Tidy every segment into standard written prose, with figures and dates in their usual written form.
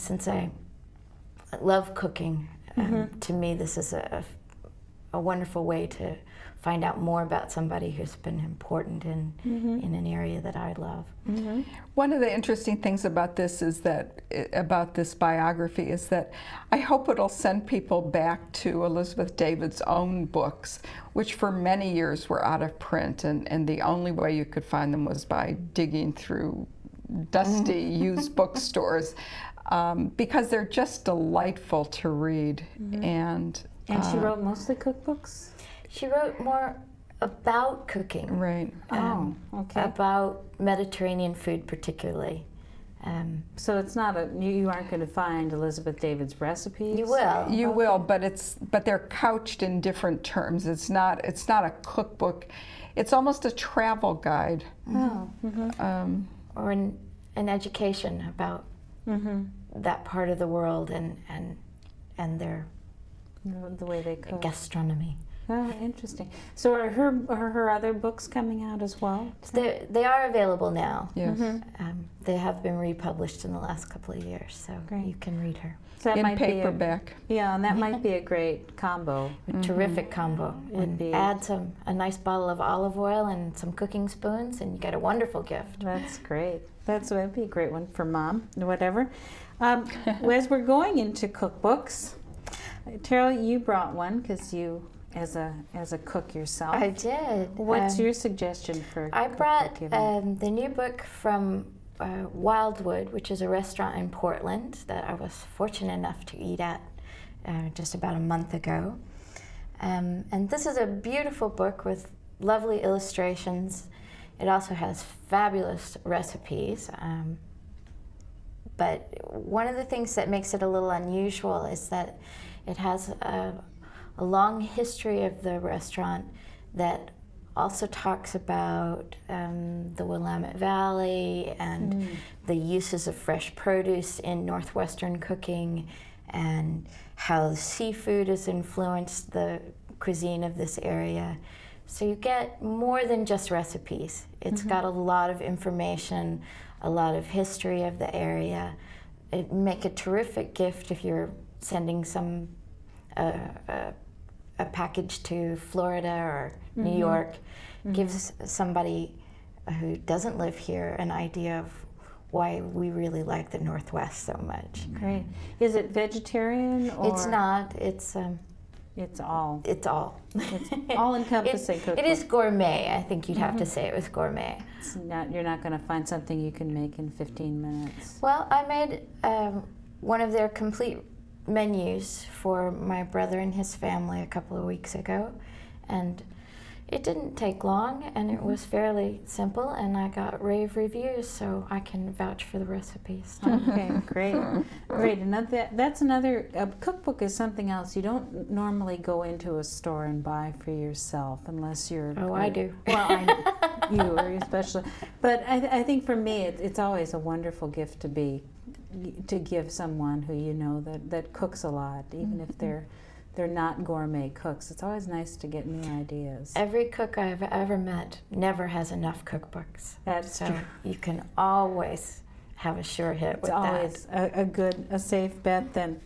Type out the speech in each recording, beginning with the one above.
since I love cooking, to me this is a wonderful way to find out more about somebody who's been important in an area that I love. One of the interesting things about this is that, about this biography, is that I hope it'll send people back to Elizabeth David's own books, which for many years were out of print, and the only way you could find them was by digging through dusty used bookstores, because they're just delightful to read. And she wrote mostly cookbooks? She wrote more about cooking. Right. Okay. About Mediterranean food particularly. So it's not you aren't going to find Elizabeth David's recipes? You will. You will, but they're couched in different terms. It's not a cookbook. It's almost a travel guide. Or an education about that part of the world and their the way they cook. Gastronomy. Oh, interesting. So are her other books coming out as well? They are available now. Yes. They have been republished in the last couple of years, so you can read her. So that In might paperback. And that might be a great combo. A terrific combo. And add a nice bottle of olive oil and some cooking spoons, and you get a wonderful gift. That's great. That'd be a great one for Mom, or whatever. As we're going into cookbooks, Terrell, you brought one because you, as a cook yourself. I did. What's your suggestion for? I brought the new book from Wildwood, which is a restaurant in Portland that I was fortunate enough to eat at just about a month ago. And this is a beautiful book with lovely illustrations. It also has fabulous recipes. But one of the things that makes it a little unusual is that it has a long history of the restaurant that also talks about the Willamette Valley and the uses of fresh produce in Northwestern cooking, and how seafood has influenced the cuisine of this area. So you get more than just recipes. It's got a lot of information, a lot of history of the area. It'd make a terrific gift if you're sending a package to Florida or New York. Gives somebody who doesn't live here an idea of why we really like the Northwest so much. Great. Is it vegetarian or? It's not. It's all. It's all. It's all encompassing cookbook. It is gourmet. I think you'd have to say it was gourmet. It's not. You're not going to find something you can make in 15 minutes. Well, I made one of their complete menus for my brother and his family a couple of weeks ago, and it didn't take long, and it was fairly simple, and I got rave reviews, so I can vouch for the recipes. Okay, great. And that's another, a cookbook is something else you don't normally go into a store and buy for yourself unless you're... Oh, I do. Well, you especially. But I think for me, it's always a wonderful gift to give someone who you know that cooks a lot, even if they're not gourmet cooks. It's always nice to get new ideas. Every cook I've ever met never has enough cookbooks. That's true. You can always have a sure hit with that. It's always a safe bet then.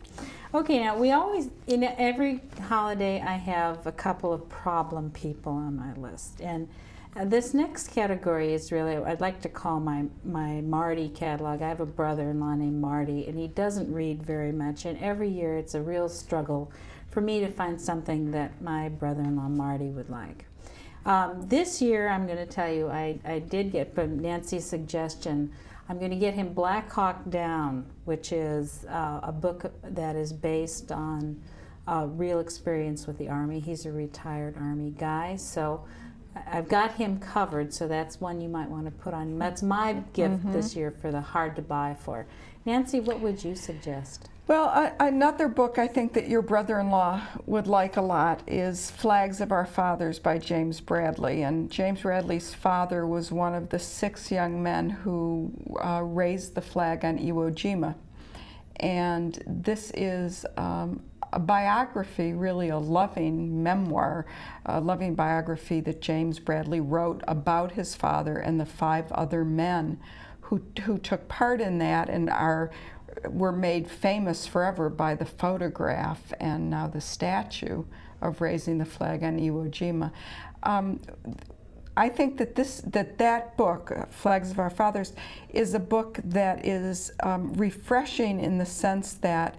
Okay, now we always, in every holiday, I have a couple of problem people on my list. And this next category is really, I'd like to call my Marty catalog. I have a brother-in-law named Marty, and he doesn't read very much. And every year it's a real struggle for me to find something that my brother-in-law Marty would like. This year, I'm going to tell you, I did get, from Nancy's suggestion, I'm going to get him Black Hawk Down, which is a book that is based on real experience with the Army. He's a retired Army guy, so I've got him covered, so that's one you might want to put on. That's my gift this year for the hard to buy for. Nancy, what would you suggest? Well, another book I think that your brother-in-law would like a lot is Flags of Our Fathers by James Bradley. And James Bradley's father was one of the 6 young men who raised the flag on Iwo Jima. And this is a biography, really a loving memoir, a loving biography that James Bradley wrote about his father and the 5 other men who took part in that and are were made famous forever by the photograph and now the statue of raising the flag on Iwo Jima. I think that that book, Flags of Our Fathers, is a book that is refreshing in the sense that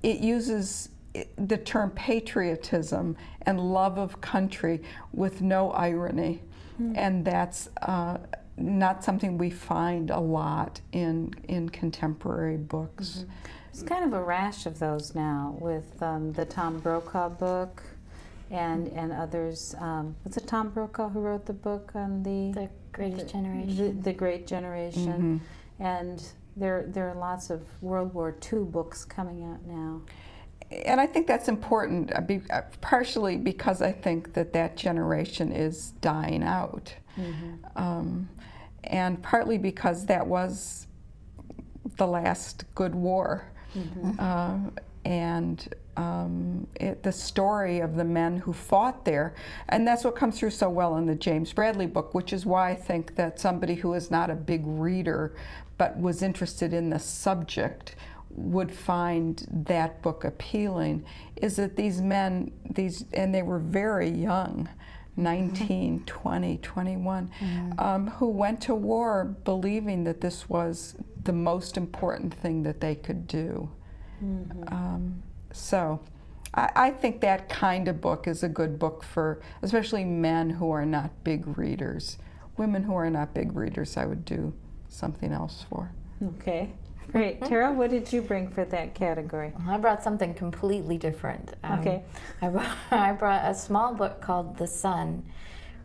it uses the term patriotism and love of country with no irony. And that's not something we find a lot in contemporary books. There's kind of a rash of those now with the Tom Brokaw book and others. Was it Tom Brokaw who wrote the book on The Greatest Generation? The Great Generation. And there are lots of World War II books coming out now. And I think that's important, partially because I think that generation is dying out. And partly because that was the last good war. And the story of the men who fought there, and that's what comes through so well in the James Bradley book, which is why I think that somebody who is not a big reader but was interested in the subject would find that book appealing, is that these men, and they were very young, 19, 20, 21, who went to war believing that this was the most important thing that they could do. So I think that kind of book is a good book for especially men who are not big readers. Women who are not big readers, I would do something else for. Okay, great. Tara, what did you bring for that category? I brought something completely different. Okay. I brought a small book called The Sun,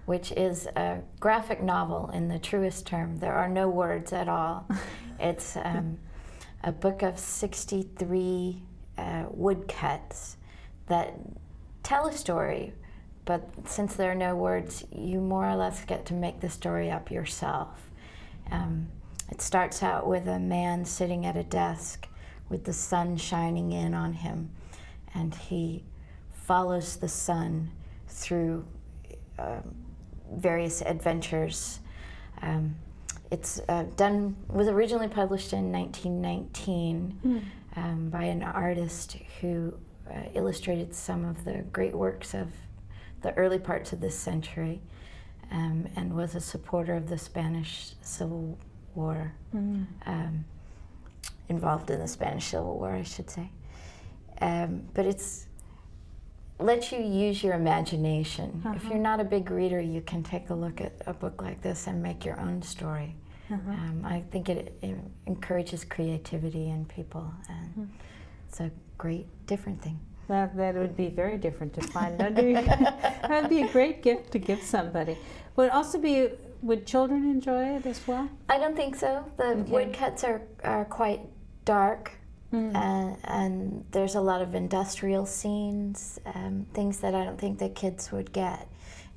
which is a graphic novel in the truest term. There are no words at all. It's a book of 63 woodcuts that tell a story, but since there are no words, you more or less get to make the story up yourself. It starts out with a man sitting at a desk with the sun shining in on him, and he follows the sun through various adventures. It's was originally published in 1919 by an artist who illustrated some of the great works of the early parts of this century, and was a supporter of the Spanish Civil War, involved in the Spanish Civil War, I should say. But it's lets you use your imagination. If you're not a big reader, you can take a look at a book like this and make your own story. I think it encourages creativity in people, and it's a great, different thing. That would be very different to find. That would be a great gift to give somebody. Would children enjoy it as well? I don't think so. The woodcuts are quite dark, and there's a lot of industrial scenes, things that I don't think that kids would get.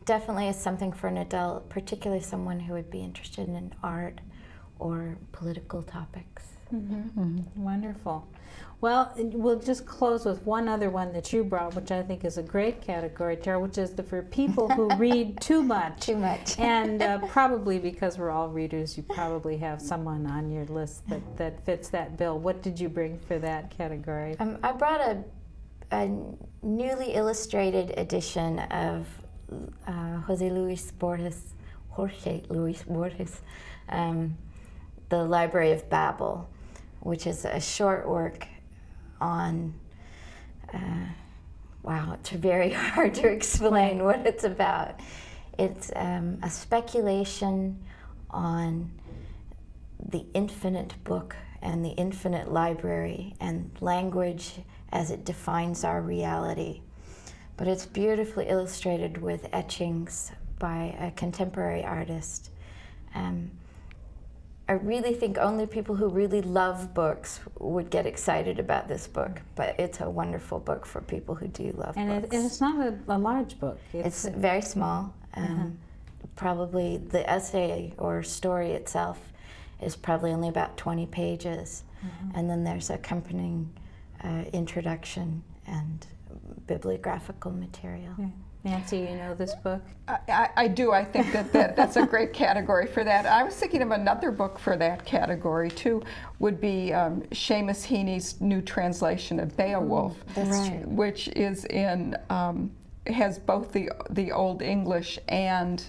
Definitely is something for an adult, particularly someone who would be interested in art or political topics. Wonderful. Well, we'll just close with one other one that you brought, which I think is a great category, Tara, which is for people who read too much. Too much. And probably because we're all readers, you probably have someone on your list that fits that bill. What did you bring for that category? I brought a newly illustrated edition of Jorge Luis Borges, The Library of Babel, which is a short work on, it's very hard to explain what it's about. It's a speculation on the infinite book and the infinite library and language as it defines our reality. But it's beautifully illustrated with etchings by a contemporary artist. I really think only people who really love books would get excited about this book, but it's a wonderful book for people who do love books. And it's not a large book. It's very small. Probably the essay or story itself is probably only about 20 pages, and then there's accompanying introduction and bibliographical material. Nancy, you know this book? I do. I think that's a great category for that. I was thinking of another book for that category too. Would be Seamus Heaney's new translation of Beowulf, That's true. which is in has both the Old English and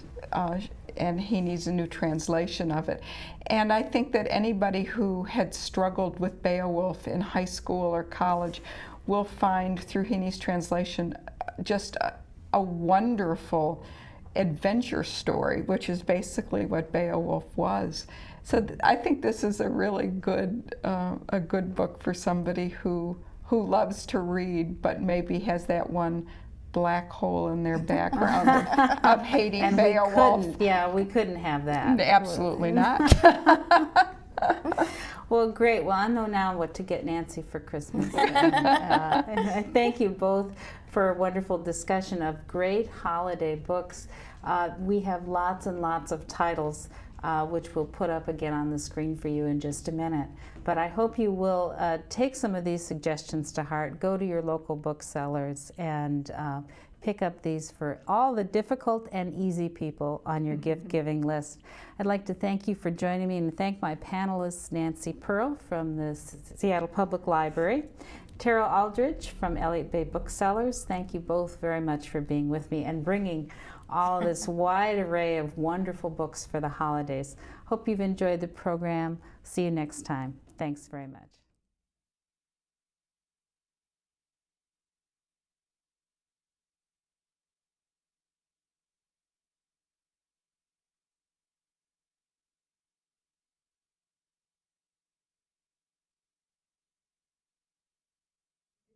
Heaney's new translation of it. And I think that anybody who had struggled with Beowulf in high school or college will find through Heaney's translation just a wonderful adventure story, which is basically what Beowulf was. So I think this is a really good book for somebody who loves to read, but maybe has that one black hole in their background of hating And Beowulf. we couldn't have that. Absolutely not. Well, great. Well, I know now what to get Nancy for Christmas. And thank you both for a wonderful discussion of great holiday books. We have lots and lots of titles, which we'll put up again on the screen for you in just a minute. But I hope you will take some of these suggestions to heart. Go to your local booksellers and pick up these for all the difficult and easy people on your gift-giving list. I'd like to thank you for joining me and thank my panelists, Nancy Pearl from the Seattle Public Library, Terrell Aldridge from Elliott Bay Booksellers. Thank you both very much for being with me and bringing all this wide array of wonderful books for the holidays. Hope you've enjoyed the program. See you next time. Thanks very much.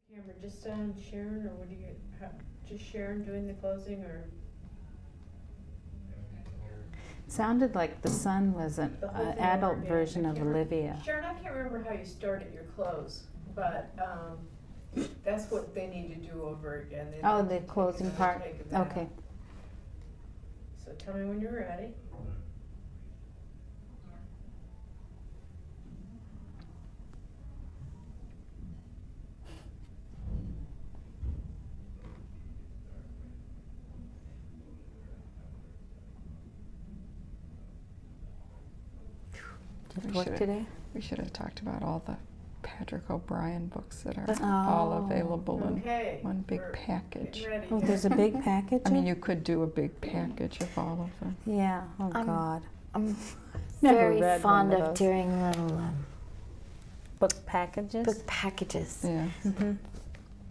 Camera just on Sharon, or what do you, just Sharon doing the closing, or? Sounded like the son was an The whole thing adult over, yeah. version I of can't remember. Olivia. Sharon, I can't remember how you started your close, but that's what they need to do over again. They Oh, need the to take closing another part? take of that. Okay. So tell me when you're ready. Did it work today? We should have talked about all the Patrick O'Brien books that are Oh. all available in Okay. one big we're package. getting ready. Oh, there's a big package? I mean, you could do a big package of all of them. Yeah. Oh, God. I'm Never very read fond one of of those. doing little Book packages? book packages. Yeah, Mhm.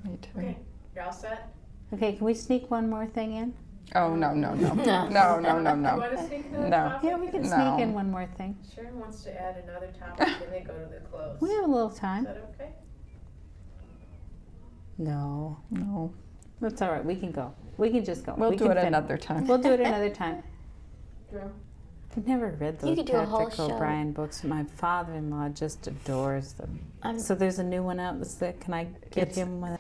me too. Okay, you're all set? Okay, can we sneak one more thing in? Oh, no, no, no. No. No, no, no, You no. want to sneak another No. topic? Yeah, we can No. sneak in one more thing. Sharon wants to add another topic and then go to the close. We have a little Is time. that okay? No. No. That's all right. We can go. We can just go. We'll We do can it fin- another time. We'll do it another time. Drew? I've never read those could do a whole Patrick show. O'Brien books. My father-in-law just adores them. So there's a new one out. Can I get It's- him one?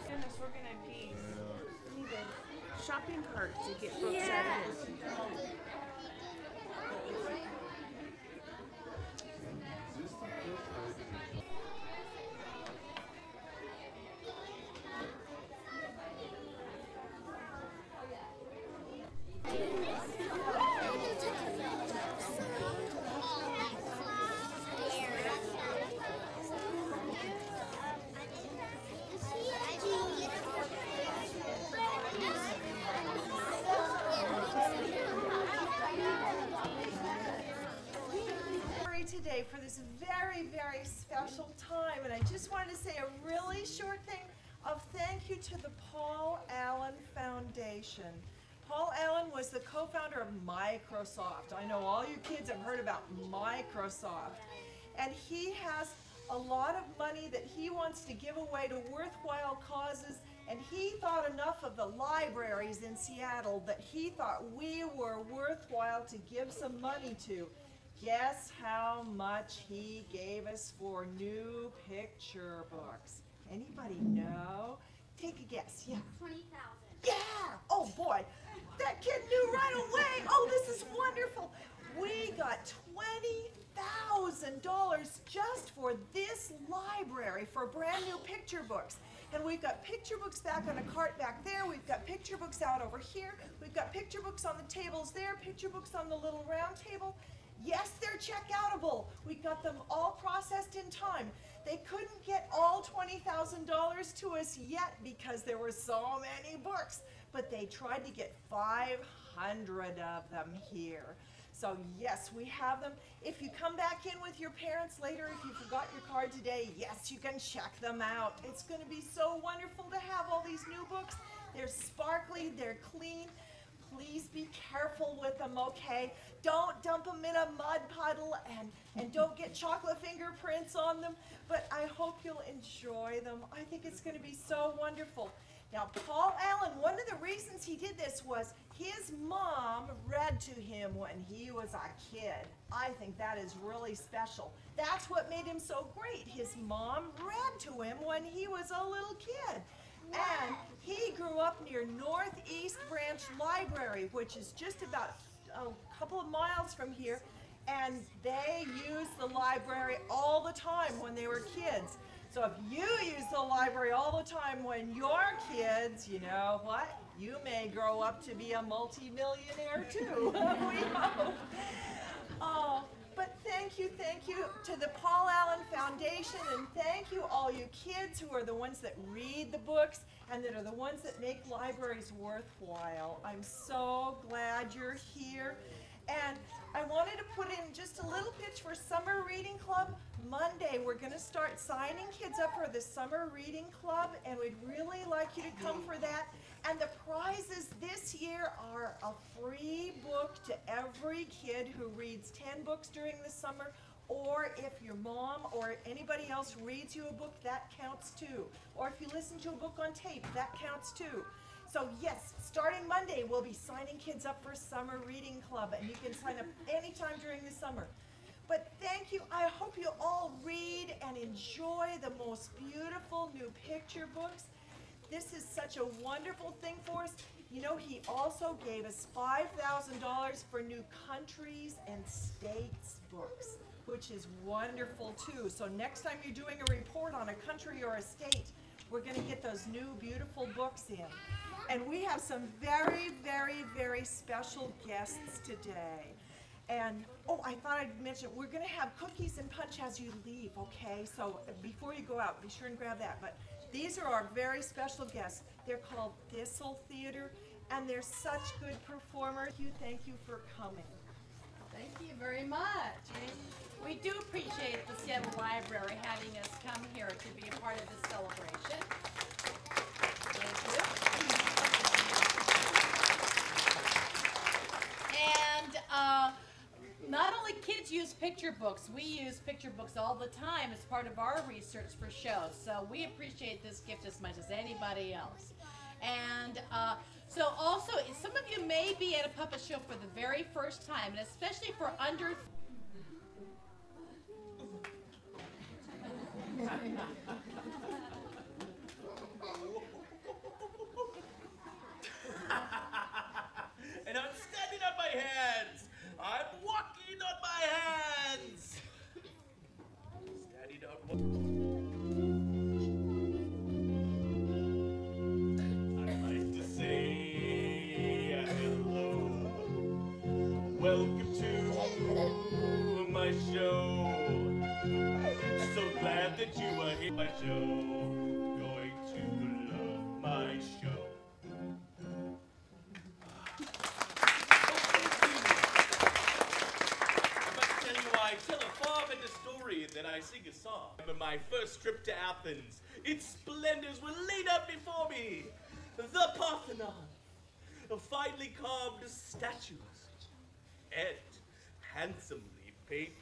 Goodness, we're gonna be. We need a shopping cart to get books out of here. I just wanted to say a really short thing of thank you to the Paul Allen Foundation. Paul Allen was the co-founder of Microsoft. I know all you kids have heard about Microsoft. And he has a lot of money that he wants to give away to worthwhile causes, and he thought enough of the libraries in Seattle that he thought we were worthwhile to give some money to. Guess how much he gave us for new picture books? Anybody know? Take a guess. Yeah. 20,000. Yeah! Oh boy, that kid knew right away. Oh, this is wonderful. We got $20,000 just for this library for brand new picture books. And we've got picture books back on a cart back there. We've got picture books out over here. We've got picture books on the tables there, picture books on the little round table. Yes, they're checkoutable. We got them all processed in time. They couldn't get all $20,000 to us yet because there were so many books, but they tried to get 500 of them here. So yes, we have them. If you come back in with your parents later, if you forgot your card today, yes, you can check them out. It's going to be so wonderful to have all these new books. They're sparkly, they're clean. Please be careful with them, okay? Don't dump them in a mud puddle and don't get chocolate fingerprints on them. But I hope you'll enjoy them. I think it's going to be so wonderful. Now, Paul Allen, one of the reasons he did this was his mom read to him when he was a kid. I think that is really special. That's what made him so great. His mom read to him when he was a little kid. And he grew up near Northeast Branch Library, which is just about a couple of miles from here. And they used the library all the time when they were kids. So if you use the library all the time when you're kids, you know what? You may grow up to be a multi-millionaire too, we hope. Oh, but thank you to the Paul Allen Foundation, and thank you all you kids who are the ones that read the books and that are the ones that make libraries worthwhile. I'm so glad you're here. And I wanted to put in just a little pitch for Summer Reading Club. Monday, we're going to start signing kids up for the Summer Reading Club, and we'd really like you to come for that. And the prizes this year are a free book to every kid who reads 10 books during the summer, or if your mom or anybody else reads you a book, that counts too. Or if you listen to a book on tape, that counts too. So yes, starting Monday, we'll be signing kids up for Summer Reading Club, and you can sign up anytime during the summer. But thank you. I hope you all read and enjoy the most beautiful new picture books. This is such a wonderful thing for us. You know, he also gave us $5,000 for new countries and states books, which is wonderful too. So next time you're doing a report on a country or a state, we're going to get those new beautiful books in. And we have some very, very, very special guests today. And, oh, I thought I'd mention, we're going to have cookies and punch as you leave, okay? So before you go out, be sure and grab that. But these are our very special guests. They're called Thistle Theater, and they're such good performers. Thank you for coming. Thank you very much. We do appreciate the Seattle Library having us come here to be a part of this celebration. Thank you. And not only kids use picture books, we use picture books all the time as part of our research for shows. So we appreciate this gift as much as anybody else. And so also, some of you may be at a puppet show for the very first time, and especially for under... And I'm standing on my hands. I'm walking on my hands. Standing on I'd like to say hello. Welcome to my show. So glad that you are here. My show. Going to love my show. Tell a farm in the story that I sing a song. Remember my my first trip to Athens. Its splendors were laid out before me. The Parthenon, finely carved statues, and handsomely painted.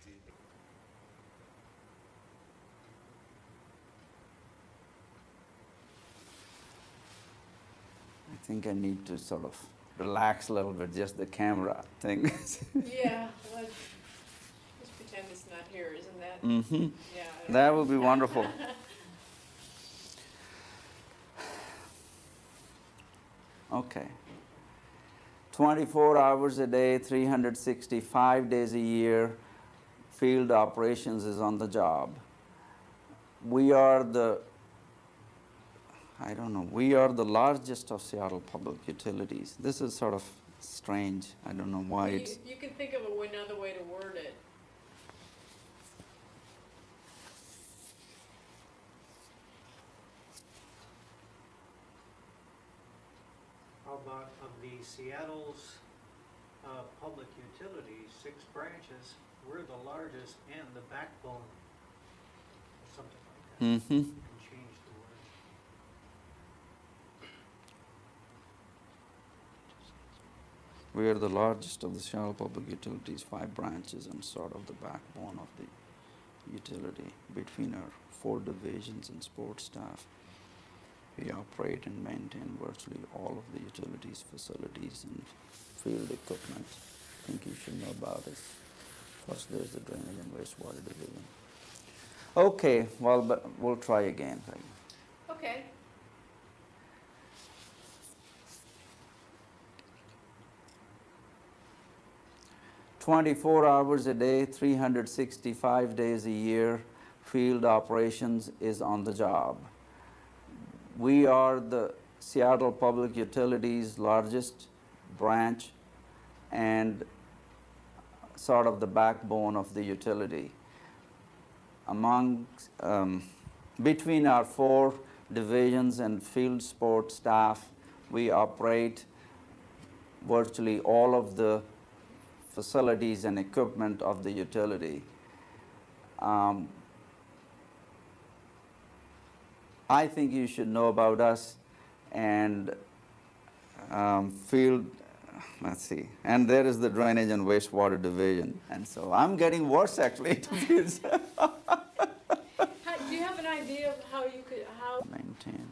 I think I need to sort of relax a little bit, just the camera thing. Yeah, let's just pretend it's not here, isn't that? Mm-hmm. Yeah. That would be wonderful. Okay. 24 hours a day, 365 days a year, field operations is on the job. We are the largest of Seattle public utilities. This is sort of strange. I don't know why it's. You can think of another way to word it. How about of the Seattle's public utilities, 6 branches, we're the largest and the backbone, or something like that. Mm-hmm. You can change the word. We are the largest of the Seattle public utilities, 5 branches, and sort of the backbone of the utility. Between our 4 divisions and sports staff, we operate and maintain virtually all of the utilities, facilities, and field equipment. I think you should know about it. First, there's the drainage and wastewater division. Okay, well, but we'll try again. Okay. "24 hours a day, 365 days a year, field operations is on the job." We are the Seattle Public Utilities' largest branch and sort of the backbone of the utility. Between our 4 divisions and field support staff, we operate virtually all of the facilities and equipment of the utility. I think you should know about us and field, let's see, and there is the drainage and wastewater division. And so I'm getting worse actually. Do you have an idea of how you could, Maintain.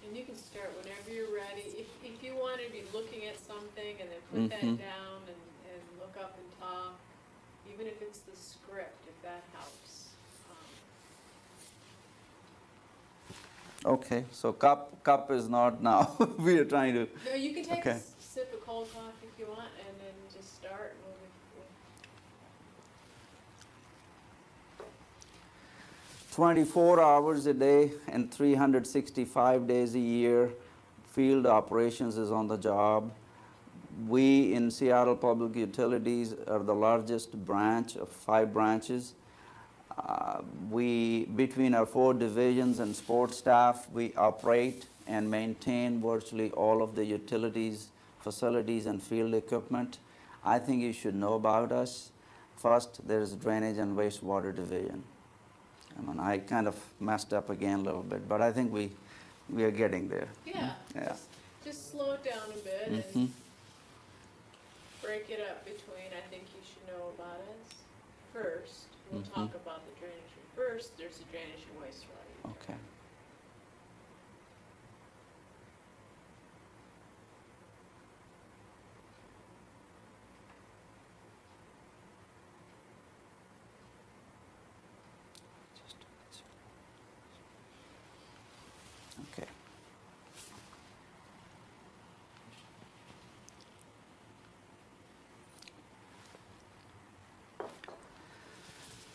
and you can start whenever you're ready. If you want to be looking at something and then put that down and look up and talk, even if it's the script, if that helps. Okay, so cup is not now. We are trying to. No, you can take Okay. a sip of cold coffee if you want, and then just start. We'll 24 hours a day and 365 days a year, field operations is on the job. We in Seattle Public Utilities are the largest branch of 5 branches. Between our 4 divisions and sports staff, we operate and maintain virtually all of the utilities, facilities, and field equipment. I think you should know about us. First, there is drainage and wastewater division. I kind of messed up again a little bit, but I think we are getting there. Yeah. Yeah. Just slow it down a bit Mm-hmm. and break it up between. I think you should know about us first. We'll talk about the drainage first. There's the drainage and wastewater. Okay. Okay.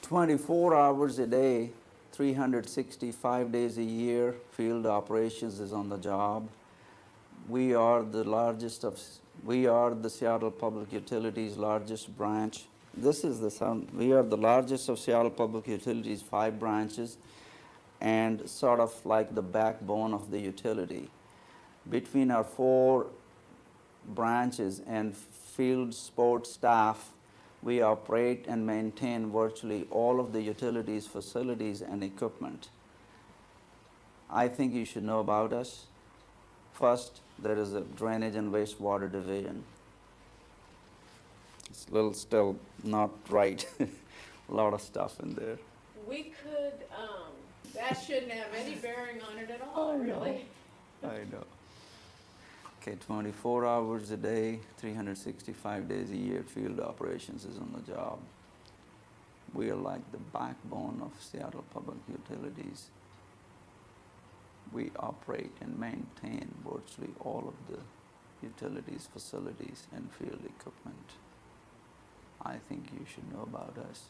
"24 hours a day, 365 days a year, field operations is on the job. We are the Seattle Public Utilities' largest branch this is the sound. We are the largest of Seattle Public Utilities, 5 branches, and sort of like the backbone of the utility. Between our 4 branches and field sports staff, we operate and maintain virtually all of the utilities, facilities, and equipment. I think you should know about us. First, there is a drainage and wastewater division. It's a little still not right. A lot of stuff in there. We could, that shouldn't have any bearing on it at all, really. I know. Okay, 24 hours a day, 365 days a year, field operations is on the job. We are like the backbone of Seattle Public Utilities. We operate and maintain virtually all of the utilities, facilities, and field equipment. I think you should know about us.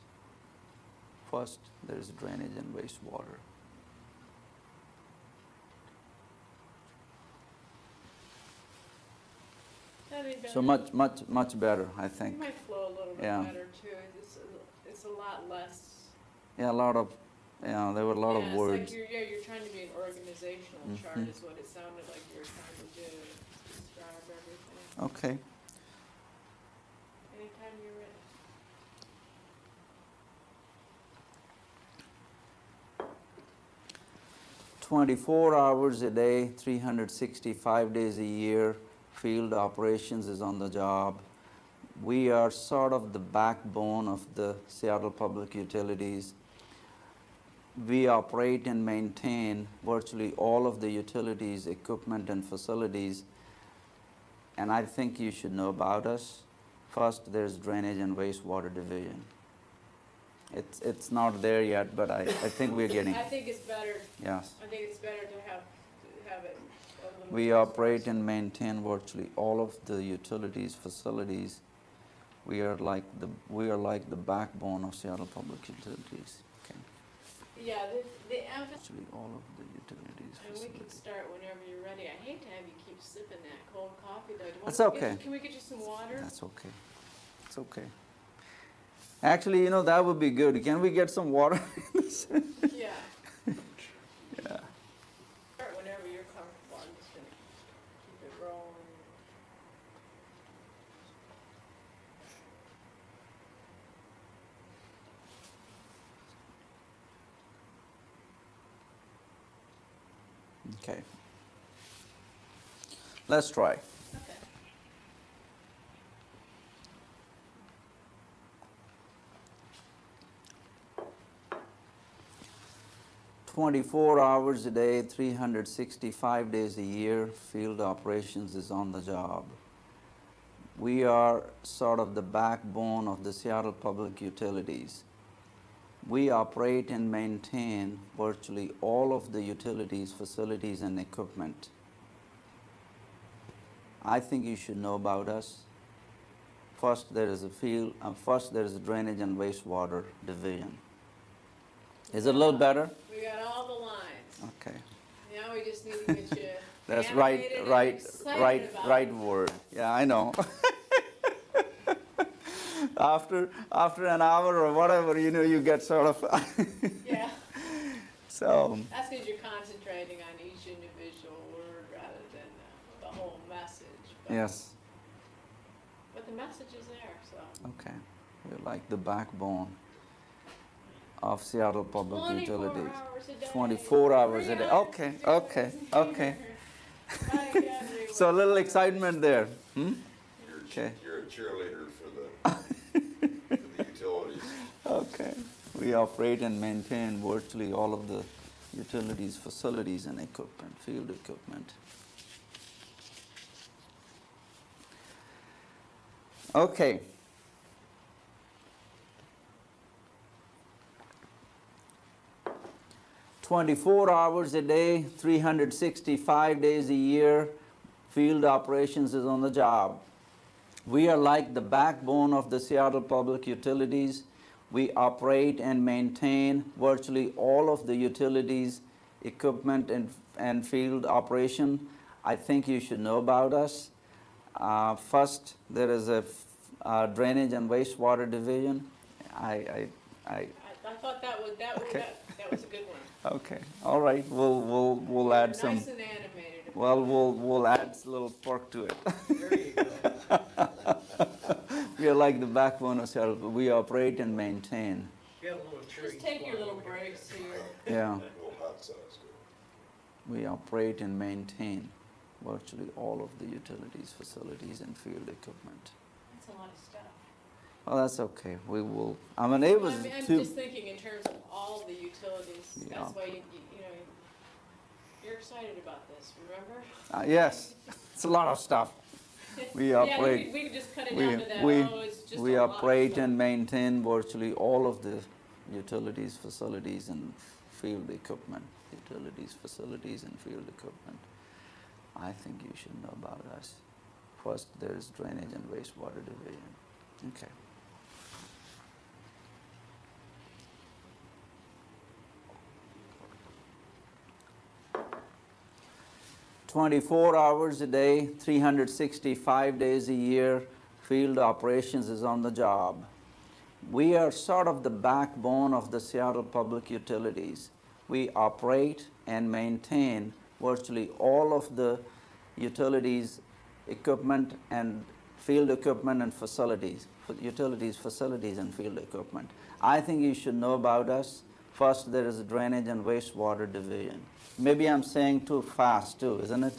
First, there's drainage and wastewater. So much better, I think. It might flow a little bit better too. It's a lot less. Yeah, a lot of, there were a lot of words. It's like you're trying to be an organizational chart is what it sounded like you were trying to do, describe everything. Okay. Anytime you're ready. "24 hours a day, 365 days a year, field operations is on the job. We are sort of the backbone of the Seattle Public Utilities. We operate and maintain virtually all of the utilities, equipment, and facilities. And I think you should know about us. First, there's drainage and wastewater division. It's not there yet, but I think we're getting. I think it's better. Yes. I think it's better to have it. A little We bit operate and maintain virtually all of the utilities, facilities. We are like the backbone of Seattle Public Utilities. Okay. Yeah, the emphasis. Virtually all of the utilities, And we can facilities. start whenever you're ready. I hate to have you keep sipping that cold coffee though. That's okay. Can we get you some water? That's okay. It's okay. Actually, that would be good. Can we get some water? Yeah. Yeah. Start whenever you're comfortable. I'm just gonna keep it rolling. Okay. Let's try. Okay. 24 hours a day, 365 days a year, field operations is on the job. We are sort of the backbone of the Seattle Public Utilities. We operate and maintain virtually all of the utilities, facilities, and equipment. I think you should know about us. First, there is a drainage and wastewater division. Is it a little better? We got all the lines. Okay. Now we just need to get you. That's animated and excited about right it. word. Yeah, I know. After an hour or whatever, you get sort of. Yeah. So. That's because you're concentrating on each individual word rather than the whole message. But, Yes. But the message is there, so. Okay. We're like the backbone of Seattle Public 24 Utilities. hours a day. 24 hours a day. Okay. Bye, Gyhjuk. So a little excitement there. Okay. You're a cheerleader for the utilities. Okay. We operate and maintain virtually all of the utilities, facilities, and equipment, field equipment. Okay. "24 hours a day, 365 days a year, field operations is on the job. We are like the backbone of the Seattle Public Utilities. We operate and maintain virtually all of the utilities, equipment, and field operation. I think you should know about us. First, there is Drainage and Wastewater Division. I I thought that was Okay. that was a good one. Okay, all right. We'll They're add some. nice and animated. Well, we'll add a little pork to it. There you go. We are like the backbone of self. We operate and maintain. Get a little tree. Just take your little breaks here. Yeah. A little hot sauce to it. We operate and maintain virtually all of the utilities, facilities, and field equipment. That's a lot of stuff. Well, that's okay. We will. I mean, it was I'm too. just thinking in terms of all the utilities. Yeah. That's why you know you're excited about this. Remember? Yes, it's a lot of stuff. We Yeah, operate. we could just cut it We, down to that. we, Oh, it's just we a lot of operate stuff. and maintain virtually all of the utilities, facilities, and field equipment. Utilities, facilities, and field equipment. I think you should know about us. First, there's Drainage and Wastewater Division. Okay. "24 hours a day, 365 days a year, field operations is on the job." We are sort of the backbone of the Seattle Public Utilities. We operate and maintain virtually all of the utilities, equipment, and field equipment and facilities. Utilities, facilities, and field equipment. I think you should know about us. First, there is a Drainage and Wastewater Division. Maybe I'm saying too fast too, isn't it?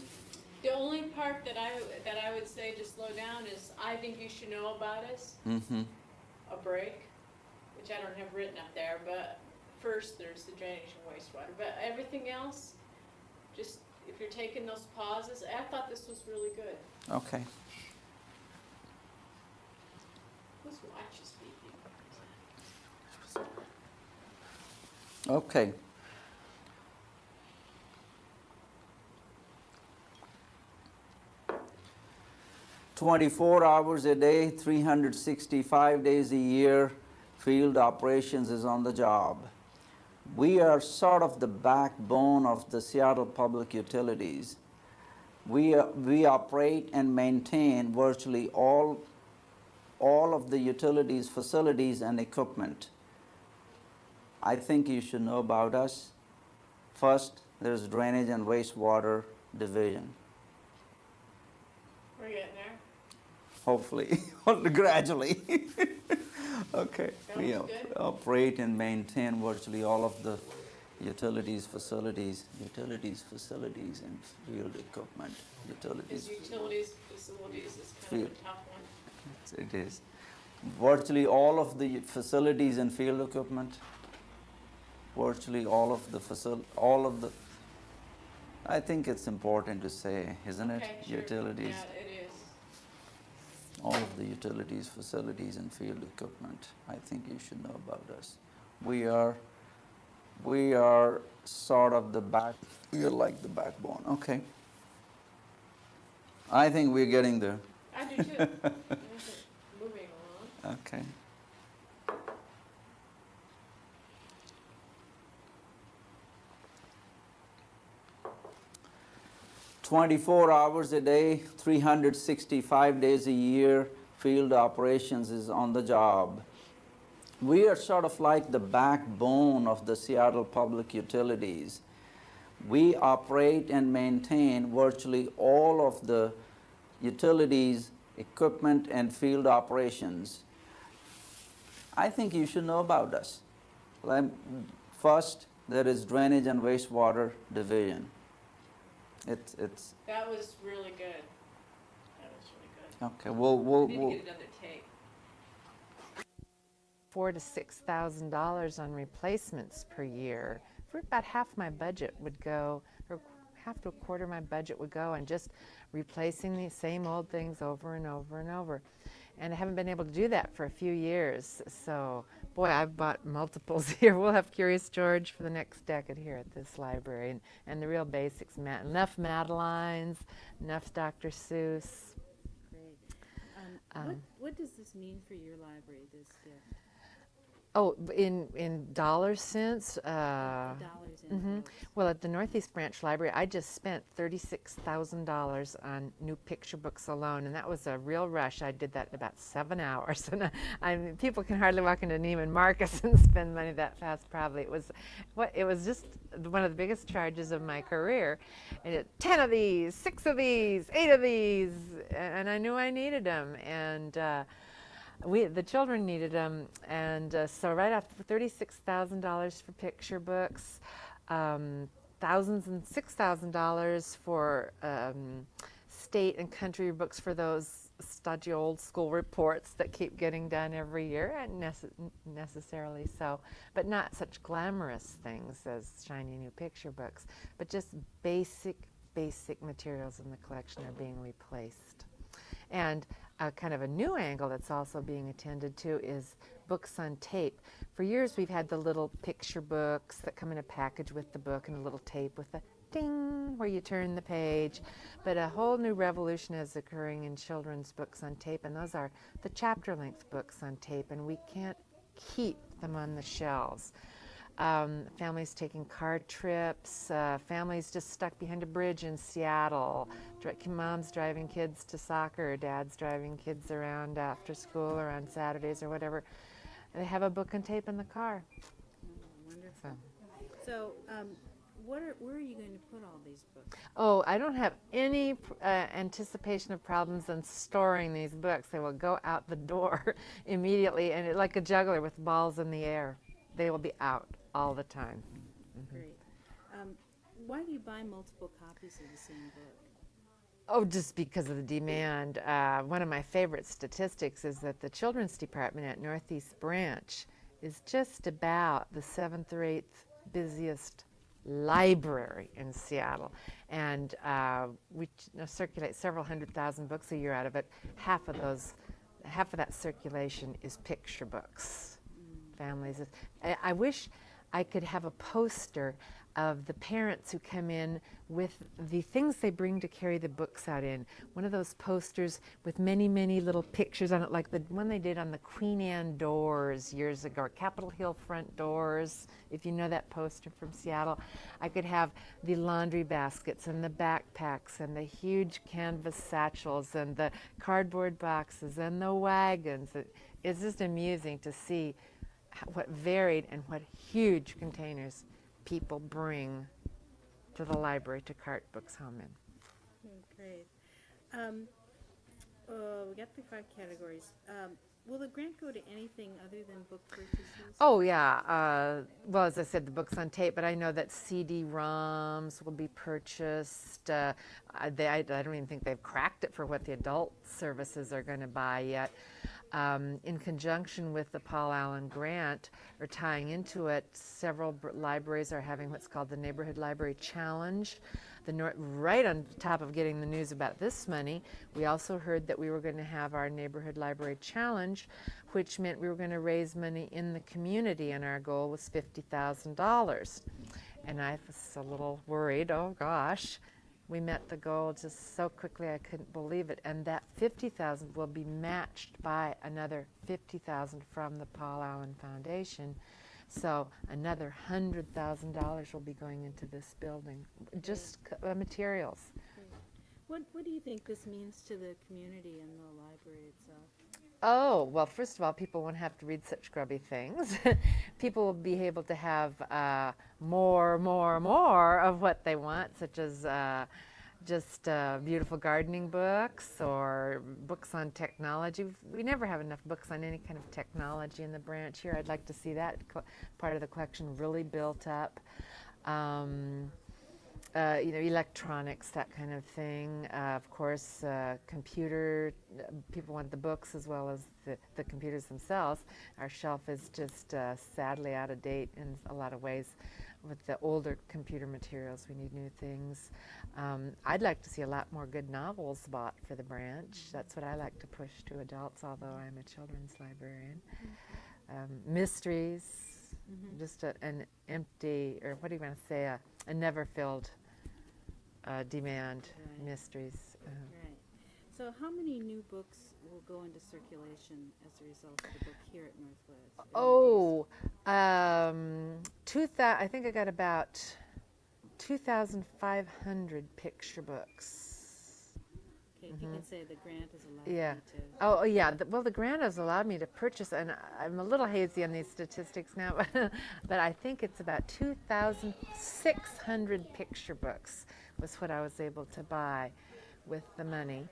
The only part that I would say to slow down is I think you should know about us. Mm-hmm. A break, which I don't have written up there, but first there's the drainage and wastewater. But everything else, just if you're taking those pauses, I thought this was really good. Okay. Whose watch is beeping? Okay. "24 hours a day, 365 days a year, field operations is on the job." We are sort of the backbone of the Seattle Public Utilities. We operate and maintain virtually all of the utilities, facilities, and equipment. I think you should know about us. First, there's Drainage and Wastewater Division. We're getting there. Hopefully, gradually. Okay. That We was good. operate and maintain virtually all of the utilities, facilities, and field equipment. Because utilities, facilities is kind of Field. a tough one. Yes, it is. Virtually all of the facilities and field equipment. Virtually all of the. I think it's important to say, isn't it? Okay, sure. Utilities. Yeah, it is. All of the utilities, facilities, and field equipment. I think you should know about us. We are sort of we are like the backbone. Okay. I think we're getting there. I do too. Moving along. Okay. "24 hours a day, 365 days a year, field operations is on the job." We are sort of like the backbone of the Seattle Public Utilities. We operate and maintain virtually all of the utilities, equipment, and field operations. I think you should know about us. First, there is Drainage and Wastewater Division. It's That was really good. That was really good. okay. We need to get another tape. $4,000 to $6,000 on replacements per year. For about half my budget would go, or half to a quarter of my budget would go on just replacing the same old things over and over and over. And I haven't been able to do that for a few years. So, boy, I've bought multiples here. We'll have Curious George for the next decade here at this library. And the real basics, enough Madelines, enough Dr. Seuss. Great. What does this mean for your library, this gift? Oh, in dollar cents? Dollars in Mhm. books. Well, at the Northeast Branch Library, I just spent $36,000 on new picture books alone, and that was a real rush. I did that in about 7 hours, and I mean, people can hardly walk into Neiman Marcus and spend money that fast. Probably it was just one of the biggest charges of my career. And 10 of these, 6 of these, 8 of these, and I knew I needed them, and the children needed them, and so right after $36,000 for picture books, thousands and $6,000 for state and country books for those stodgy old school reports that keep getting done every year, and necessarily so, but not such glamorous things as shiny new picture books, but just basic materials in the collection are being replaced. And kind of a new angle that's also being attended to is books on tape. For years we've had the little picture books that come in a package with the book and a little tape with a ding where you turn the page. But a whole new revolution is occurring in children's books on tape, and those are the chapter-length books on tape, and we can't keep them on the shelves. Families taking car trips, families just stuck behind a bridge in Seattle, moms driving kids to soccer, dads driving kids around after school or on Saturdays or whatever. They have a book and tape in the car. Wonderful. So, where are you going to put all these books? Oh, I don't have any anticipation of problems in storing these books. They will go out the door immediately, and like a juggler with balls in the air. They will be out all the time. Mm-hmm. Great. Why do you buy multiple copies of the same book? Oh, just because of the demand. One of my favorite statistics is that the children's department at Northeast Branch is just about the 7th or 8th busiest library in Seattle. And we circulate several 100,000 books a year out of it. Half of that circulation is picture books. Families. I wish I could have a poster of the parents who come in with the things they bring to carry the books out in. One of those posters with many, many little pictures on it, like the one they did on the Queen Anne doors years ago, Capitol Hill front doors, if you know that poster from Seattle. I could have the laundry baskets and the backpacks and the huge canvas satchels and the cardboard boxes and the wagons. It's just amusing to see what varied and what huge containers people bring to the library to cart books home in. Great. We got the 5 categories. Will the grant go to anything other than book purchases? Oh, yeah. Well, as I said, the books on tape, but I know that CD-ROMs will be purchased. I don't even think they've cracked it for what the adult services are going to buy yet. In conjunction with the Paul Allen grant, or tying into it, several libraries are having what's called the Neighborhood Library Challenge. Right on top of getting the news about this money, we also heard that we were going to have our Neighborhood Library Challenge, which meant we were going to raise money in the community, and our goal was $50,000. And I was a little worried, oh gosh. We met the goal just so quickly I couldn't believe it, and that $50,000 will be matched by another $50,000 from the Paul Allen Foundation. So another $100,000 will be going into this building, just materials. What do you think this means to the community and the library itself? Oh, well, first of all, people won't have to read such grubby things. People will be able to have more of what they want, such as just beautiful gardening books or books on technology. We never have enough books on any kind of technology in the branch here. I'd like to see that part of the collection really built up. Electronics, that kind of thing. Of course, computer, people want the books as well as the computers themselves. Our shelf is just sadly out of date in a lot of ways. With the older computer materials, we need new things. I'd like to see a lot more good novels bought for the branch. That's what I like to push to adults, although I'm a children's librarian. Mysteries, just an empty, or what do you want to say, a never-filled demand. Mysteries. Right. So how many new books will go into circulation as a result of the book here at Northwest? Oh, I think I got about 2,500 picture books. Okay, if you can say the grant has allowed Yeah. you to. Oh, yeah. Well, the grant has allowed me to purchase, and I'm a little hazy on these statistics now, but I think it's about 2,600 picture books was what I was able to buy with the money.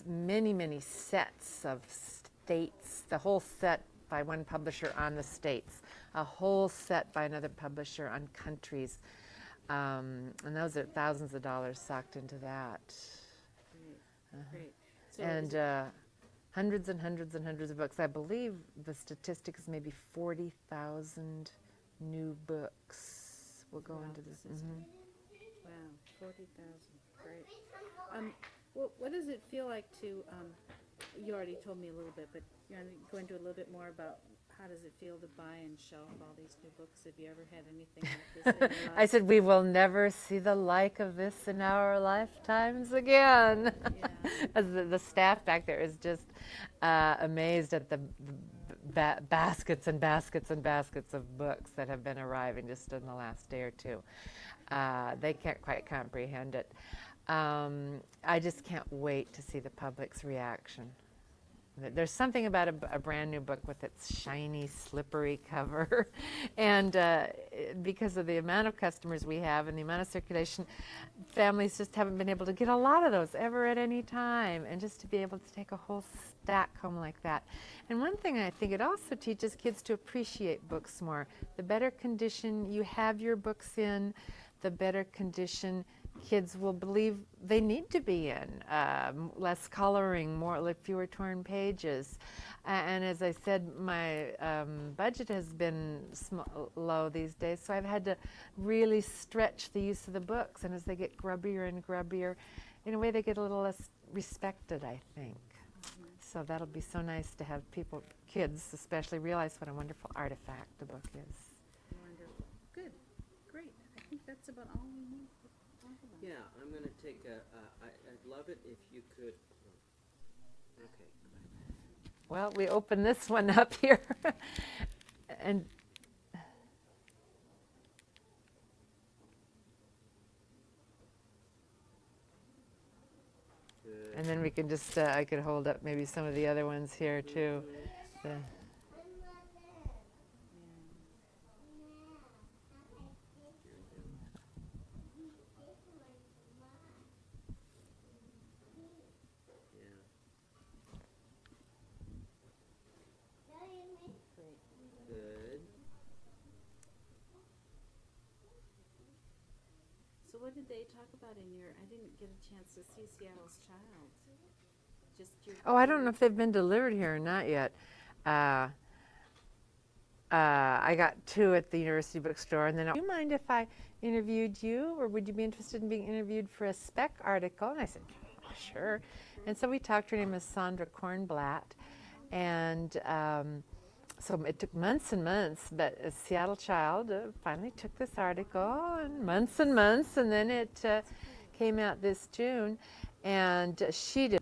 Many sets of states, the whole set by one publisher on the states, a whole set by another publisher on countries. And those are thousands of dollars socked into that. Great, great. So And hundreds and hundreds and hundreds of books. I believe the statistic is maybe 40,000 new books will go into this. Wow, 40,000. Great. What does it feel like to? You already told me a little bit, but you're going to a little bit more about how does it feel to buy and shelf all these new books? Have you ever had anything like this in your life? I said, we will never see the like of this in our lifetimes again. Yeah. As the staff back there is just amazed at the baskets and baskets and baskets of books that have been arriving just in the last day or two. They can't quite comprehend it. I just can't wait to see the public's reaction. There's something about a brand new book with its shiny, slippery cover. And because of the amount of customers we have and the amount of circulation, families just haven't been able to get a lot of those ever at any time. And just to be able to take a whole stack home like that. And one thing I think it also teaches kids to appreciate books more. The better condition you have your books in, the better condition kids will believe they need to be in. Less coloring, fewer torn pages. And as I said, my budget has been low these days, so I've had to really stretch the use of the books. And as they get grubbier and grubbier, in a way they get a little less respected, I think. So that'll be so nice to have kids especially, realize what a wonderful artifact the book is. Wonderful. Good. Great. I think that's about all we need. Yeah, I'm going to take I'd love it if you could. Okay. Well, we open this one up here. And then we can just, I could hold up maybe some of the other ones here too. Good. So what did they talk about in your? I didn't get a chance to see Seattle's Child. Just your. Oh, I don't know if they've been delivered here or not yet. I got 2 at the University Bookstore, and then, do you mind if I interviewed you, or would you be interested in being interviewed for a spec article? And I said, sure. And so we talked. Her name is Sandra Kornblatt, and so it took months and months, but a Seattle Child finally took this article, and months, and then it came out this June, and she did.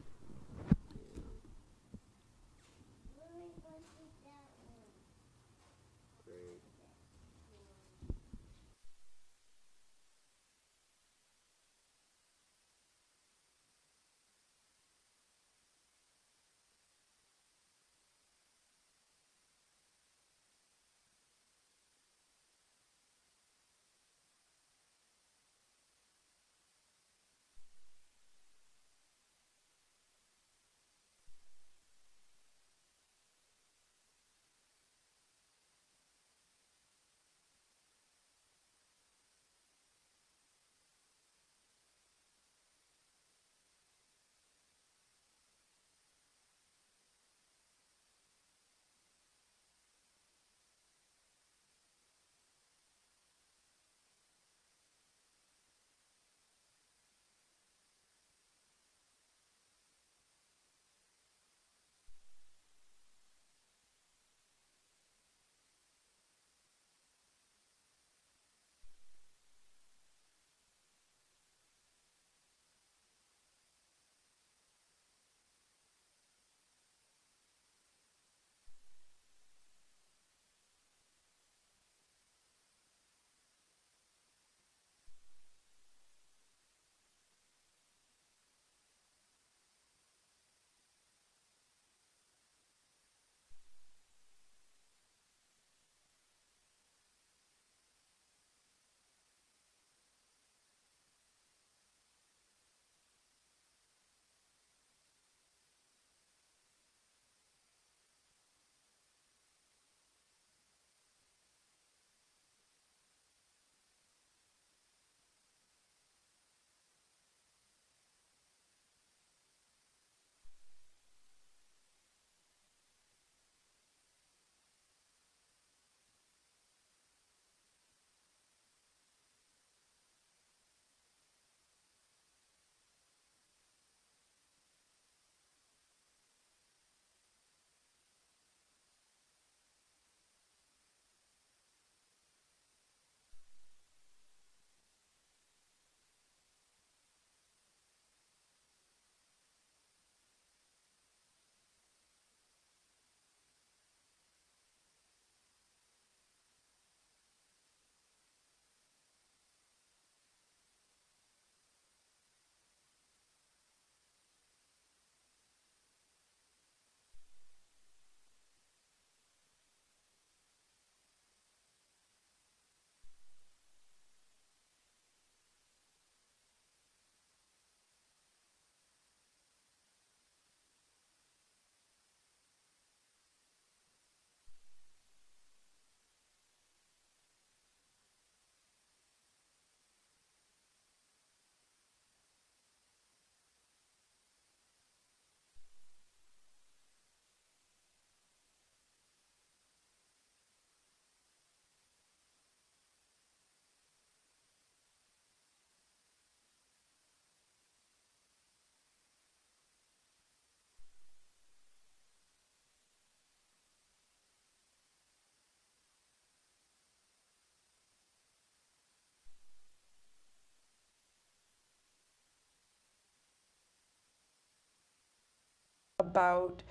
about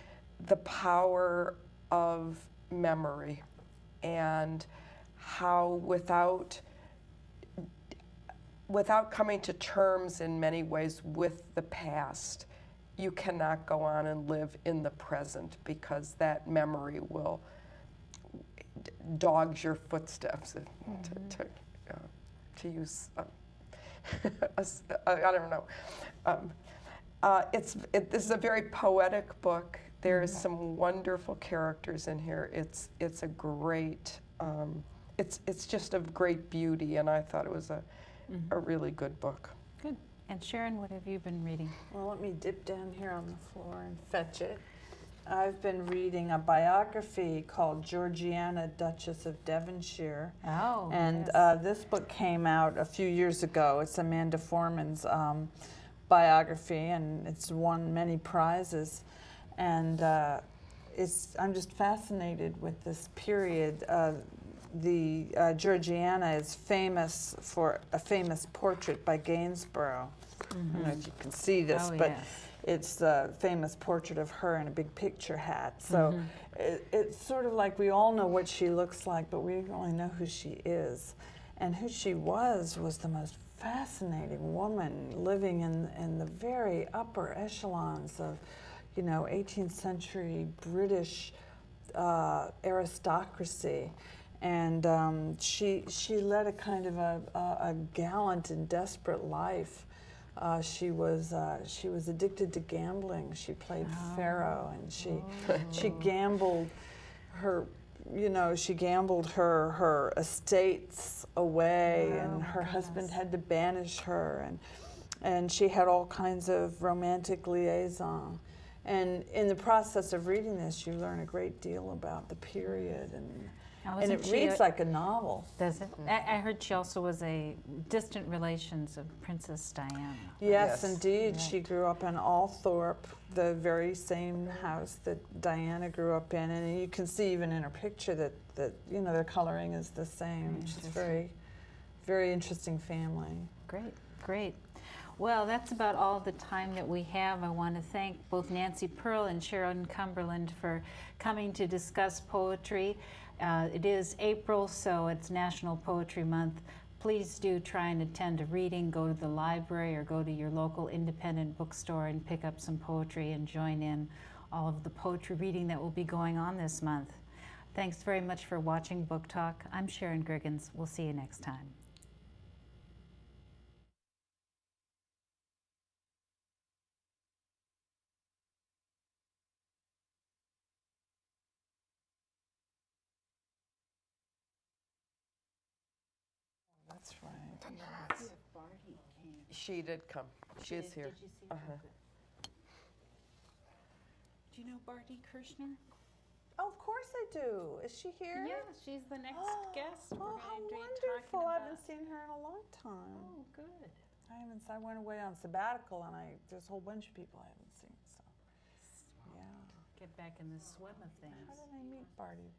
the power of memory and how without coming to terms in many ways with the past, you cannot go on and live in the present because that memory will dogs your footsteps, to use, I don't know. This is a very poetic book. There's some wonderful characters in here. It's a great, it's just of great beauty, and I thought it was a really good book. Good. And Sharon, what have you been reading? Well, let me dip down here on the floor and fetch it. I've been reading a biography called Georgiana, Duchess of Devonshire. Oh, and yes. This book came out a few years ago. It's Amanda Foreman's biography, and it's won many prizes. And I'm just fascinated with this period. Georgiana is famous for a famous portrait by Gainsborough. I don't know if you can see this, but yes. it's a famous portrait of her in a big picture hat. So it's sort of like we all know what she looks like, but we don't really know who she is. And who she was the most fascinating woman living in the very upper echelons of, 18th century British aristocracy. And she led a kind of a gallant and desperate life. She was addicted to gambling. She played Pharaoh, and she gambled her estates away, and her husband had to banish her, and she had all kinds of romantic liaison. And in the process of reading this, you learn a great deal about the period, and it reads like a novel. Does it? I heard she also was a distant relations of Princess Diana. Yes, indeed. Right. She grew up in Althorpe, the very same house that Diana grew up in, and you can see even in her picture that their coloring is the same. She's very, very interesting family. Great, great. Well, that's about all the time that we have. I want to thank both Nancy Pearl and Sharon Cumberland for coming to discuss poetry. It is April, so it's National Poetry Month. Please do try and attend a reading, go to the library or go to your local independent bookstore and pick up some poetry and join in all of the poetry reading that will be going on this month. Thanks very much for watching Book Talk. I'm Sharon Griggins. We'll see you next time. That's right. Yes. She did come. She is here. Did you see her? Do you know Barty Kirshner? Oh, of course I do. Is she here? Yeah, she's the next guest. Oh, how wonderful. I haven't seen her in a long time. Oh, good. I went away on sabbatical, and there's a whole bunch of people I haven't seen. So, yeah. Get back in the swim of things. How did I meet Barty?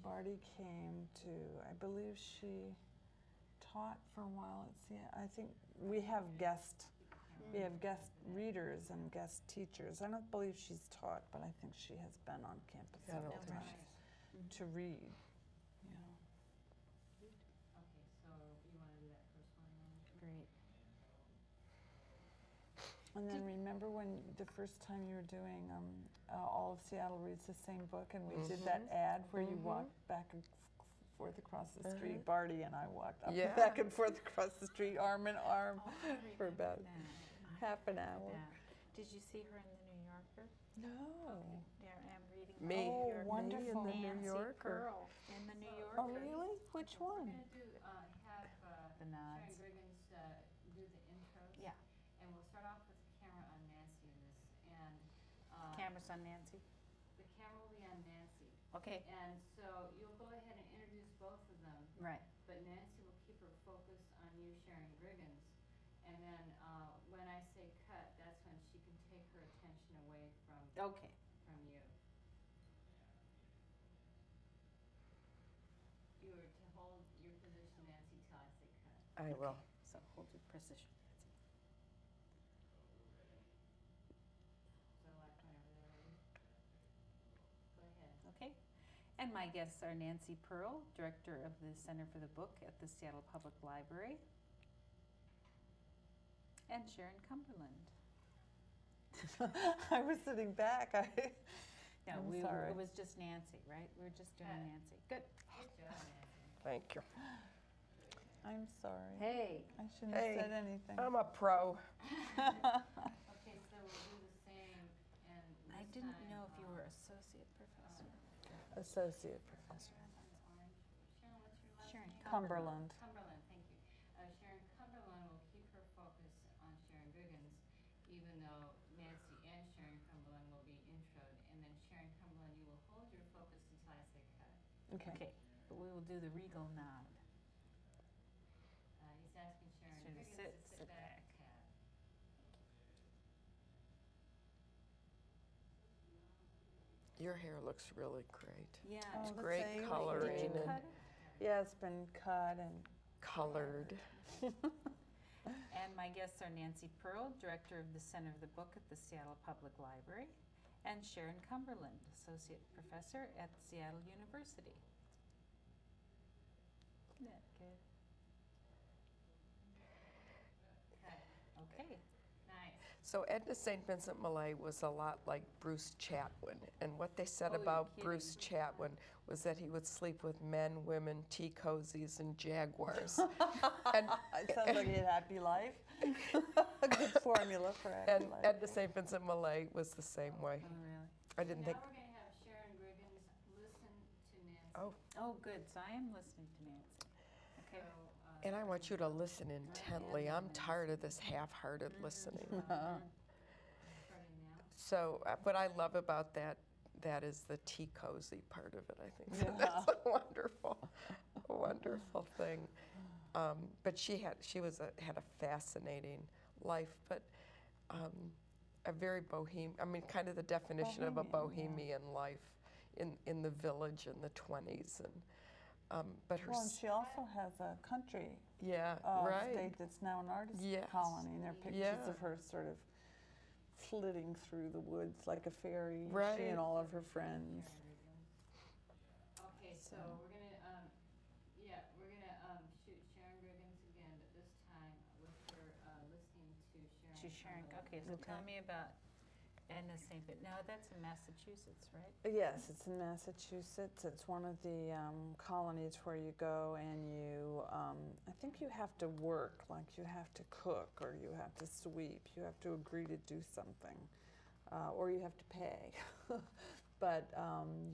Barty came to, I believe she taught for a while at CN. I think we have guest readers and guest teachers. I don't believe she's taught, but I think she has been on campus several times to read. Yeah. Okay, so you want to do that first one then? Great. And then remember when the first time you were doing All of Seattle Reads the Same Book, and we did that ad where you walked back and forth across the street. Barty and I walked back and forth across the street, arm in arm, for about half an hour. Did you see her in the New Yorker? No. Okay, there I'm reading. Me. Oh, wonderful. Me in the New Yorker. Pearl in the New Yorker. Oh, really? Which one? We're going to have The nods. Sharon Griggins do the intros. Yeah. And we'll start off with the camera on Nancy in this. And Camera's on Nancy. the camera will be on Nancy. Okay. And so you'll go ahead and introduce both of them. Right. But Nancy will keep her focus on you, Sharon Griggins. And then when I say cut, that's when she can take her attention away from Okay. from you. You are to hold your position, Nancy, till I say cut. I will. So hold your precision, Nancy. So And my guests are Nancy Pearl, Director of the Center for the Book at the Seattle Public Library, and Sharon Cumberland. I was sitting back. No, I'm sorry. it was just Nancy, right? We were just doing Nancy. Good. Good job, Nancy. Thank you. I'm sorry. Hey. I shouldn't have said anything. I'm a pro. Okay, so we'll do the same. And I didn't know if you were associate professor. Associate professor. Sharon, what's your last Sharon name? Cumberland. Cumberland, thank you. Sharon Cumberland will keep her focus on Sharon Googins, even though Nancy and Sharon Cumberland will be introed. And then Sharon Cumberland, you will hold your focus until I say cut. Okay. But we will do the regal nod. He's asking Sharon Should we Googins to sit sit back. back? Cat. Your hair looks really great. Yeah. It's Oh, great thank you. coloring Did you and cut it? Yeah, it's been cut and colored. And my guests are Nancy Pearl, Director of the Center of the Book at the Seattle Public Library, and Sharon Cumberland, Associate Professor at Seattle University. Isn't that good? Okay. Nice. So Edna St. Vincent Millay was a lot like Bruce Chatwin, and what they said Oh, you're about kidding. Bruce Chatwin was that he would sleep with men, women, tea cozies, and jaguars. And it sounds like he had a happy life. A good formula for happy and life. Edna St. Vincent Millay was the same way. Oh, really? I didn't Now think. we're going to have Sharon Googins listen to Nancy. Oh, Oh, good. So I am listening to Nancy. Okay. So, and I want you to listen intently. I'm tired of this half-hearted listening. starting now. So, what I love about that is the tea cozy part of it. I think that's a wonderful thing. But she had a fascinating life, but a very bohemian. I mean, kind of the definition of a bohemian life in the village in the 20s, and but her. Well, and she also has a country right. state that's now an artist colony, and there are pictures of her sort of flitting through the woods like a fairy, Right. she and all of her friends. Okay, so we're gonna shoot Sharon Googins again, but this time with her listening to Sharon. Sharon. Okay, so tell me about Edna St. Vincent. Now that's in Massachusetts, right? Yes, it's in Massachusetts. It's one of the colonies where you go and you, I think you have to work, like you have to cook or you have to sweep. You have to agree to do something or you have to pay. But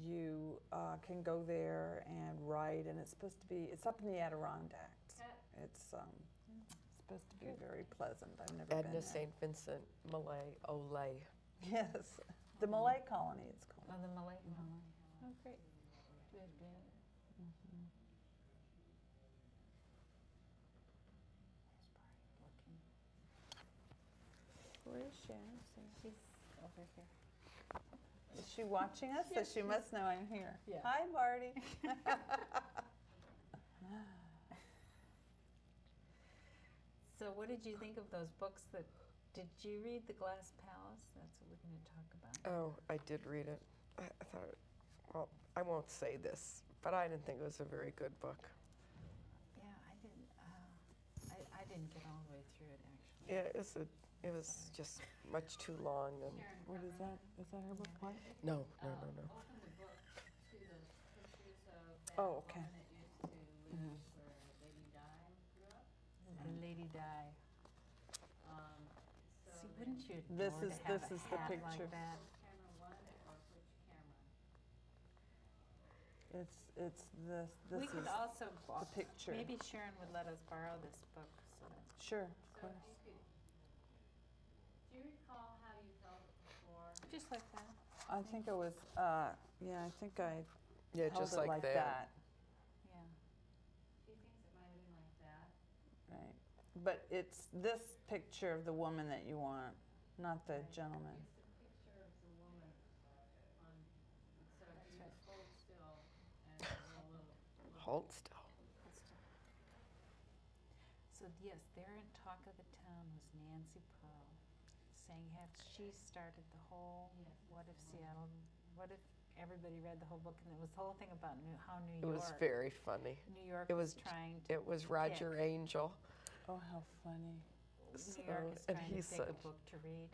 you can go there and write, and it's supposed to be, it's up in the Adirondacks. It's supposed to be very pleasant. I've never been Edna there. St. Vincent Millay Olay. Yes, the Malay colony it's called. Oh, the Malay colony. Oh, great. Good, good. Where is Sharon? She's over here. Is she watching us? So she must know I'm here. Yeah. Hi, Marty. So what did you think of those books did you read The Glass Palace? That's what we're going to talk about. Oh, I did read it. I thought, well, I won't say this, but I didn't think it was a very good book. Yeah, I didn't get all the way through it, actually. Yeah, it was just much too long. And What is that? Is that her book? What? no. Open the book to those pictures of that Oh, okay. woman that used to live where Lady Di grew up. And Lady Di. So See, wouldn't you adore This to is- have this a is the hat picture. like that? Camera one or which camera? It's this. This We is could also the picture. Maybe Sharon would let us borrow this book. So that Sure, of So course. if you could, do you recall how you felt before? just like that. I think it was. Yeah, I think I Yeah, held just it like that. that. Yeah. She thinks it might have been like that. Right. But it's this picture of the woman that you want, not the gentleman. It's the picture of the woman on, so if you just hold still and roll a little. Hold still. So yes, there in Talk of the Town was Nancy Pearl saying had she started the whole Yes. what if Seattle, what if everybody read the whole book, and it was the whole thing about how New York. It was very funny. New York It was trying to. It was Roger pick. Angel. Oh, how funny. New York is and trying he to pick said, a book to read.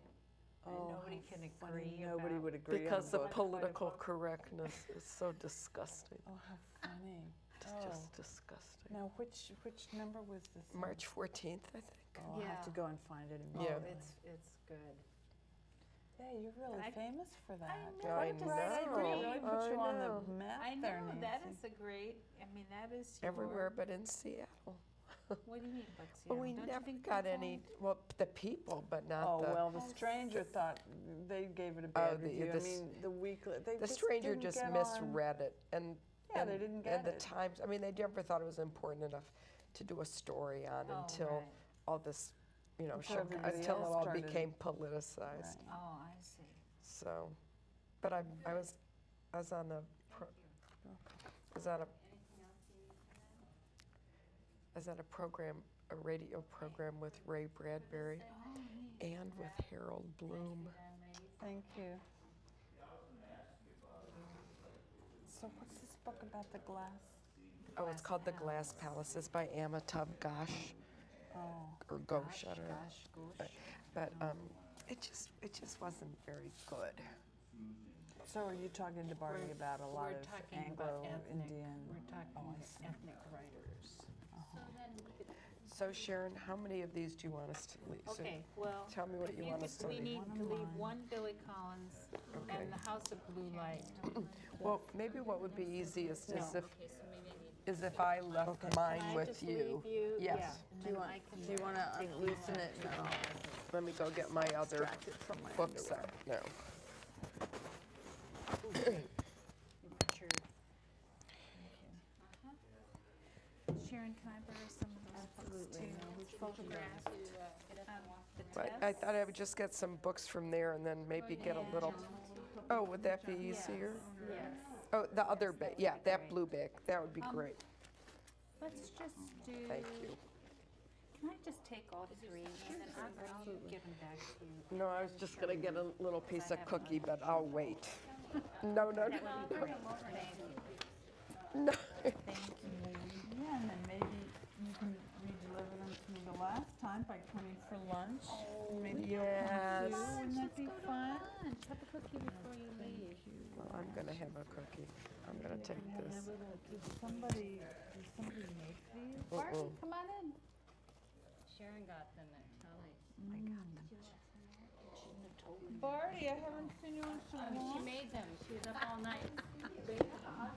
Oh, and nobody how can funny. agree. Nobody about would agree because on the a book. political correctness is so disgusting. Oh, how funny. It's just disgusting. Now, which number was this? March 14th, I think. Oh, I'll have to go and find it Oh, immediately. it's good. Yeah, you're really famous for that. I know. I What a great know. idea. Really put you on know. the map I there, know Nancy. that is a great. I mean, that is your, Everywhere but in Seattle. What do you mean, but Well, Seattle? we Don't you never think got people- any, well, the people, but not Oh, the... well, the Stranger thought they gave it a bad review. I the mean, the weekly, they The just Stranger didn't just get misread it. And, Yeah, and, they didn't get And the it. Times, I mean, they never thought it was important enough to do a story on Oh, until right. all this, you know, Until everybody until it else all started. became politicized. Right. Oh, I see. So, but I was on a, program, a radio program with Ray Bradbury and with Harold Bloom. Thank you. So what's this book about the glass? Oh, it's called The Glass Palace. It's by Amitav Ghosh. Oh. Or Ghosh, I don't know. Gosh. But it just wasn't very good. So are you talking to Barty about a lot We're of talking about Anglo-Indian? We're talking ethnic writers. So Sharon, how many of these do you want us to leave? So Okay, well. tell me what if you want us to We leave. need to leave one Billy Collins Okay. and The House of Blue Light. Well, maybe what would be easiest is No. if I left mine Can I with just you. leave you? Yes. Yeah, and Do you then want, I can do you want to take loosen these it? out. No. Let me go get my other Extract it from my books underwear. out. No. Sure. Sharon, can I borrow some of those books to photograph? The But I test? thought I would just get some books from there and then maybe get a little. Oh, would that be easier? Yes. Oh, the other bag. Yeah, that blue bag. That would be great. Let's just do. Thank you. Can I just take all three and then I'll give them back to you? No, I was just going to get a little piece of cookie, but I'll wait. No, no, no. No. Thank you. Yeah, and then maybe you can re-deliver them to me the last time by coming for lunch. Maybe Yes. you'll come too. Wouldn't that be fun? Lunch. Have a cookie before you leave. Well, I'm going to have a cookie. I'm going to take this. Did somebody make these? Barty, come on in. Sharon got them at Tully's. I got them. Barty, I haven't seen you in so She long. made them. She was up all night. How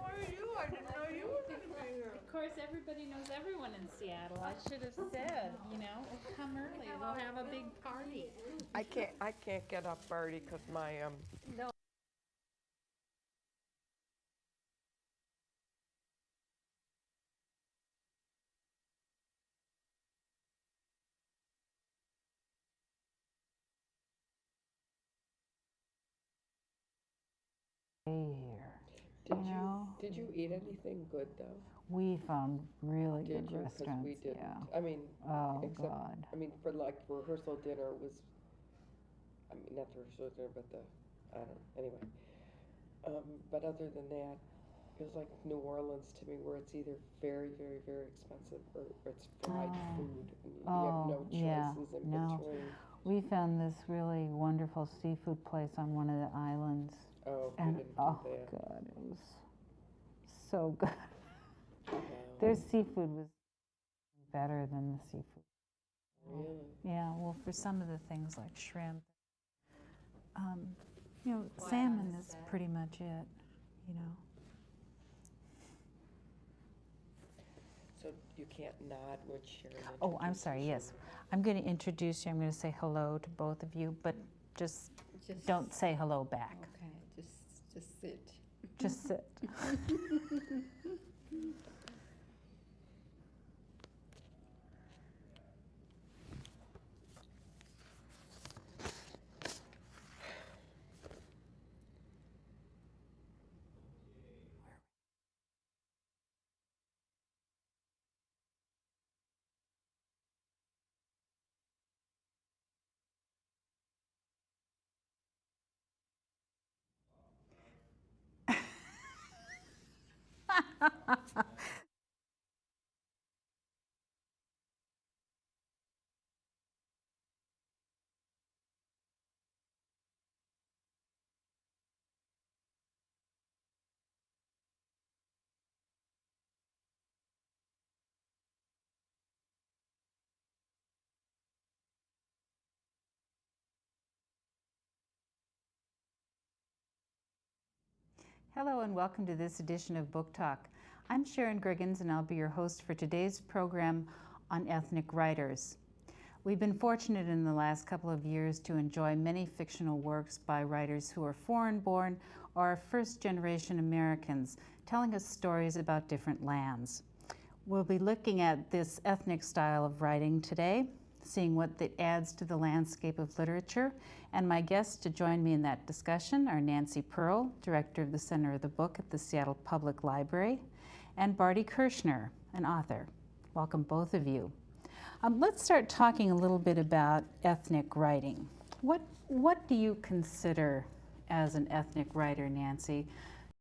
are you? I didn't know you were going to be here. Of course, everybody knows everyone in Seattle. I should have said, oh, come early. We'll have a big party. I can't get up, Barty, because my No. Here. Did you eat anything good though? We found really Did good you? 'Cause restaurants. we didn't. Yeah. I mean, Oh, except, God. I mean, for like rehearsal dinner was, I mean, not the rehearsal dinner, but I don't, anyway. But other than that, it was like New Orleans to me, where it's either very, very, very expensive or it's fried food. And you have no yeah. choices in No. between. We found this really wonderful seafood place on one of the islands. Oh, and we didn't oh do that. God, it was so good. Wow. Their seafood was better than the seafood. Really? Yeah, well, for some of the things like shrimp, salmon is pretty much it, So you can't nod when Sharon Oh, I'm introduces sorry, you. yes. I'm going to introduce you. I'm going to say hello to both of you, but just don't say hello back. Okay, just sit. Just sit. Hello and welcome to this edition of Book Talk. I'm Sharon Griggins and I'll be your host for today's program on ethnic writers. We've been fortunate in the last couple of years to enjoy many fictional works by writers who are foreign-born or first-generation Americans, telling us stories about different lands. We'll be looking at this ethnic style of writing today, seeing what it adds to the landscape of literature, and my guests to join me in that discussion are Nancy Pearl, Director of the Center of the Book at the Seattle Public Library, and Barty Kirshner, an author. Welcome both of you. Let's start talking a little bit about ethnic writing. What do you consider as an ethnic writer, Nancy?